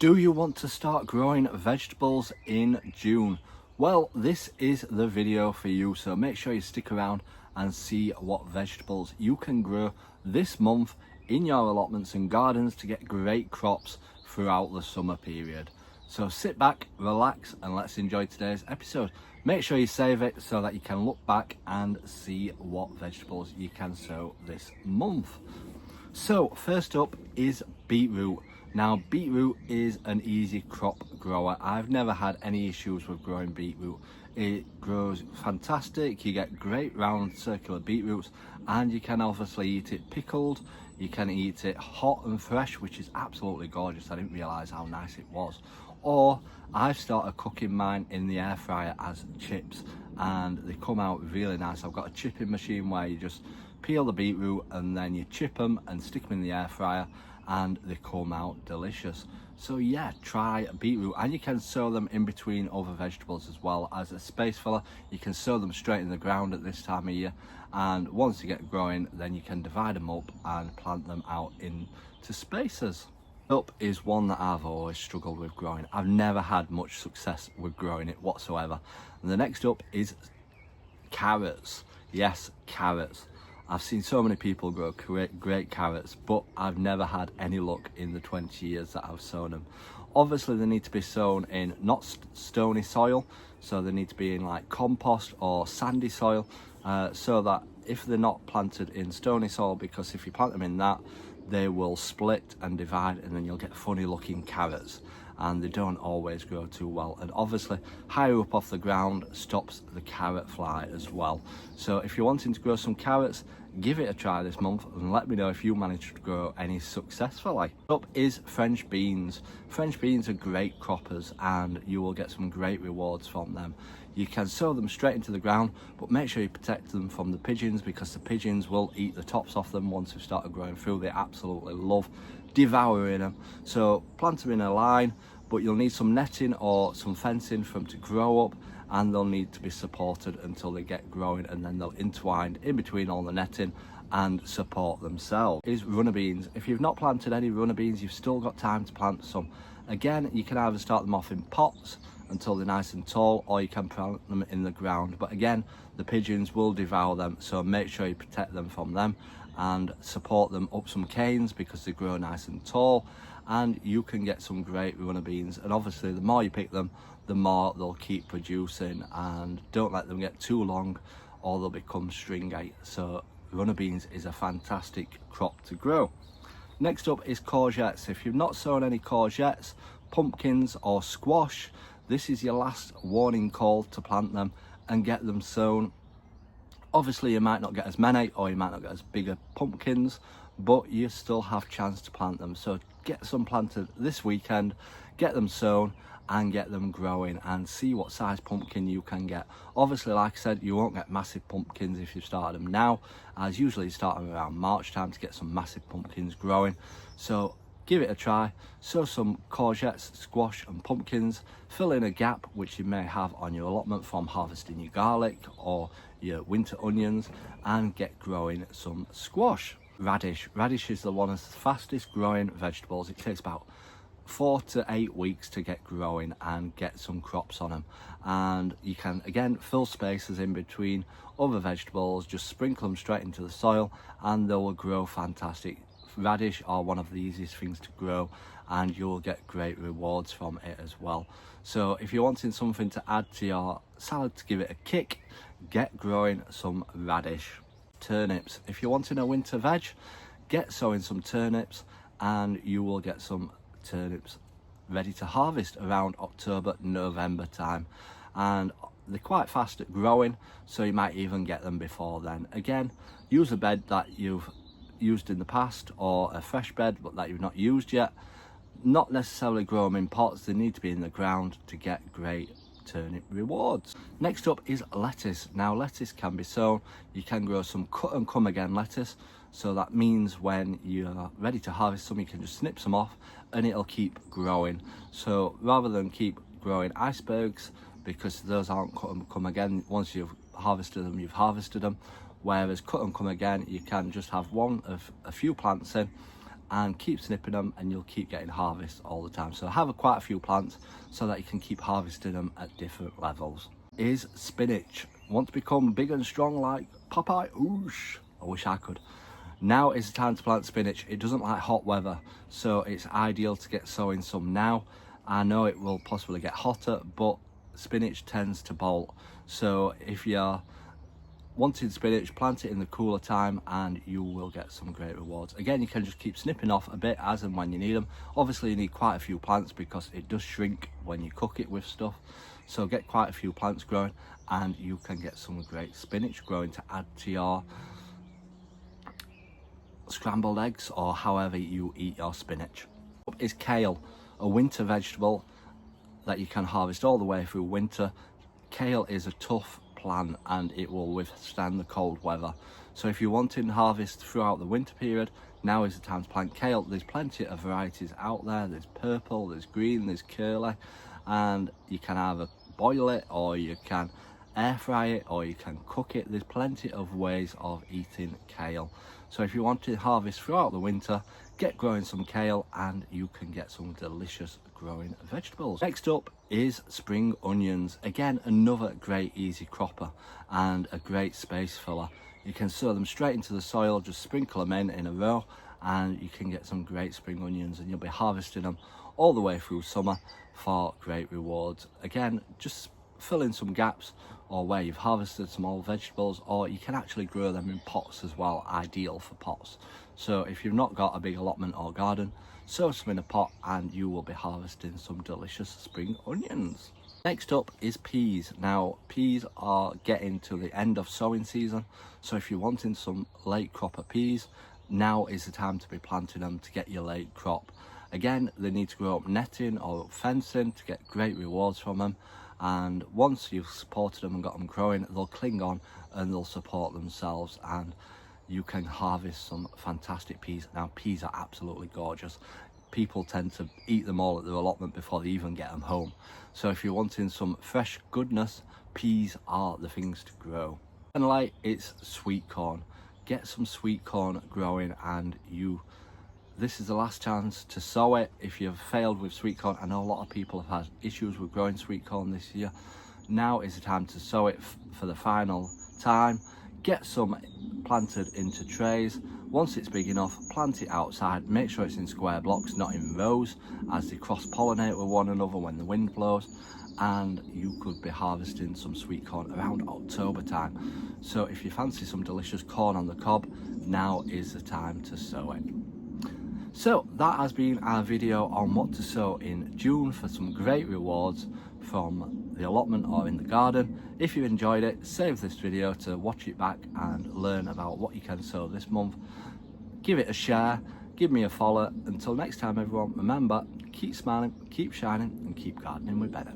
Do you want to start growing vegetables in June? Well, this is the video for you, so make sure you stick around and see what vegetables you can grow this month in your allotments and gardens to get great crops throughout the summer period. So sit back, relax, and let's enjoy today's episode. Make sure you save it so that you can look back and see what vegetables you can sow this month. So first up is beetroot. Now beetroot is an easy crop grower. I've never had any issues with growing beetroot. It grows fantastic. You get great round circular beetroots, and you can obviously eat it pickled. You can eat it hot and fresh, which is absolutely gorgeous. I didn't realise how nice it was. Or I've started cooking mine in the air fryer as chips, and they come out really nice. I've got a chipping machine where you just peel the beetroot and then you chip them and stick them in the air fryer, and they come out delicious. So yeah, try beetroot, and you can sow them in between other vegetables as well as a space filler. You can sow them straight in the ground at this time of year, and once they get growing, then you can divide them up and plant them out into spaces. Up is one that I've always struggled with growing. I've never had much success with growing it whatsoever. And the next up is carrots. Yes, carrots. I've seen so many people grow great carrots, but I've never had any luck in the 20 years that I've sown them. Obviously they need to be sown in not stony soil, so they need to be in like compost or sandy soil, so that if they're not planted in stony soil, because if you plant them in that, they will split and divide, and then you'll get funny looking carrots, and they don't always grow too well. And obviously higher up off the ground stops the carrot fly as well. So if you're wanting to grow some carrots, give it a try this month and let me know if you manage to grow any successfully. Up is French beans. French beans are great croppers, and you will get some great rewards from them. You can sow them straight into the ground, but make sure you protect them from the pigeons, because the pigeons will eat the tops off them once they've started growing through. They absolutely love devouring them. So plant them in a line, but you'll need some netting or some fencing for them to grow up, and they'll need to be supported until they get growing, and then they'll entwine in between all the netting and support themselves. Is runner beans. If you've not planted any runner beans, you've still got time to plant some. Again, you can either start them off in pots until they're nice and tall, or you can plant them in the ground. But again, the pigeons will devour them, so make sure you protect them from them and support them up some canes, because they grow nice and tall, and you can get some great runner beans. And obviously the more you pick them, the more they'll keep producing, and don't let them get too long or they'll become stringy. So runner beans is a fantastic crop to grow. Next up is courgettes. If you've not sown any courgettes, pumpkins or squash, this is your last warning call to plant them and get them sown. Obviously you might not get as many, or you might not get as bigger pumpkins, but you still have chance to plant them. So get some planted this weekend, get them sown and get them growing, and see what size pumpkin you can get. Obviously, like I said, you won't get massive pumpkins if you started them now, as usually you start them around March time to get some massive pumpkins growing. So give it a try, sow some courgettes, squash and pumpkins, fill in a gap which you may have on your allotment from harvesting your garlic or your winter onions, and get growing some squash. Radish. Radish is one of the fastest growing vegetables. It takes about 4 to 8 weeks to get growing and get some crops on them, and you can again fill spaces in between other vegetables, just sprinkle them straight into the soil and they will grow fantastic. Radish are one of the easiest things to grow, and you'll get great rewards from it as well. So if you're wanting something to add to your salad to give it a kick, get growing some radish. Turnips. If you're wanting a winter veg, get sowing some turnips, and you will get some turnips ready to harvest around October, November time, and they're quite fast at growing, so you might even get them before then. Again, use a bed that you've used in the past, or a fresh bed but that you've not used yet. Not necessarily grow them in pots, they need to be in the ground to get great turnip rewards. Next up is lettuce. Now lettuce can be sown. You can grow some cut and come again lettuce, so that means when you're ready to harvest some, you can just snip some off and it'll keep growing. So rather than keep growing icebergs, because those aren't cut and come again, once you've harvested them, you've harvested them. Whereas cut and come again, you can just have one of a few plants in, and keep snipping them and you'll keep getting harvest all the time. So have quite a few plants so that you can keep harvesting them at different levels. Is spinach. Want to become big and strong like Popeye? Oosh, I wish I could. Now is the time to plant spinach. It doesn't like hot weather, so it's ideal to get sowing some now. I know it will possibly get hotter, but spinach tends to bolt. So if you're wanting spinach, plant it in the cooler time and you will get some great rewards. Again, you can just keep snipping off a bit as and when you need them. Obviously you need quite a few plants because it does shrink when you cook it with stuff. So get quite a few plants growing and you can get some great spinach growing to add to your scrambled eggs or however you eat your spinach. Is kale, a winter vegetable that you can harvest all the way through winter. Kale is a tough plant and it will withstand the cold weather. So if you're wanting to harvest throughout the winter period, now is the time to plant kale. There's plenty of varieties out there. There's purple, there's green, there's curly, and you can either boil it or you can air fry it or you can cook it. There's plenty of ways of eating kale. So if you want to harvest throughout the winter, get growing some kale and you can get some delicious growing vegetables. Next up is spring onions. Again, another great easy cropper and a great space filler. You can sow them straight into the soil, just sprinkle them in a row and you can get some great spring onions and you'll be harvesting them all the way through summer for great rewards. Again, just fill in some gaps or where you've harvested some old vegetables, or you can actually grow them in pots as well, ideal for pots. So if you've not got a big allotment or garden, sow some in a pot and you will be harvesting some delicious spring onions. Next up is peas. Now peas are getting to the end of sowing season, so if you're wanting some late cropper peas, now is the time to be planting them to get your late crop. Again, they need to grow up netting or up fencing to get great rewards from them. And once you've supported them and got them growing, they'll cling on and they'll support themselves and you can harvest some fantastic peas. Now peas are absolutely gorgeous. People tend to eat them all at their allotment before they even get them home. So if you're wanting some fresh goodness, peas are the things to grow. Finally, it's sweet corn. Get some sweet corn growing and this is the last chance to sow it. If you've failed with sweet corn, I know a lot of people have had issues with growing sweet corn this year. Now is the time to sow it for the final time. Get some planted into trays. Once it's big enough, plant it outside. Make sure it's in square blocks, not in rows, as they cross-pollinate with one another when the wind blows. And you could be harvesting some sweet corn around October time. So if you fancy some delicious corn on the cob, now is the time to sow it. So that has been our video on what to sow in June for some great rewards from the allotment or in the garden. If you enjoyed it, save this video to watch it back and learn about what you can sow this month. Give it a share, give me a follow. Until next time everyone, remember, keep smiling, keep shining and keep gardening with better.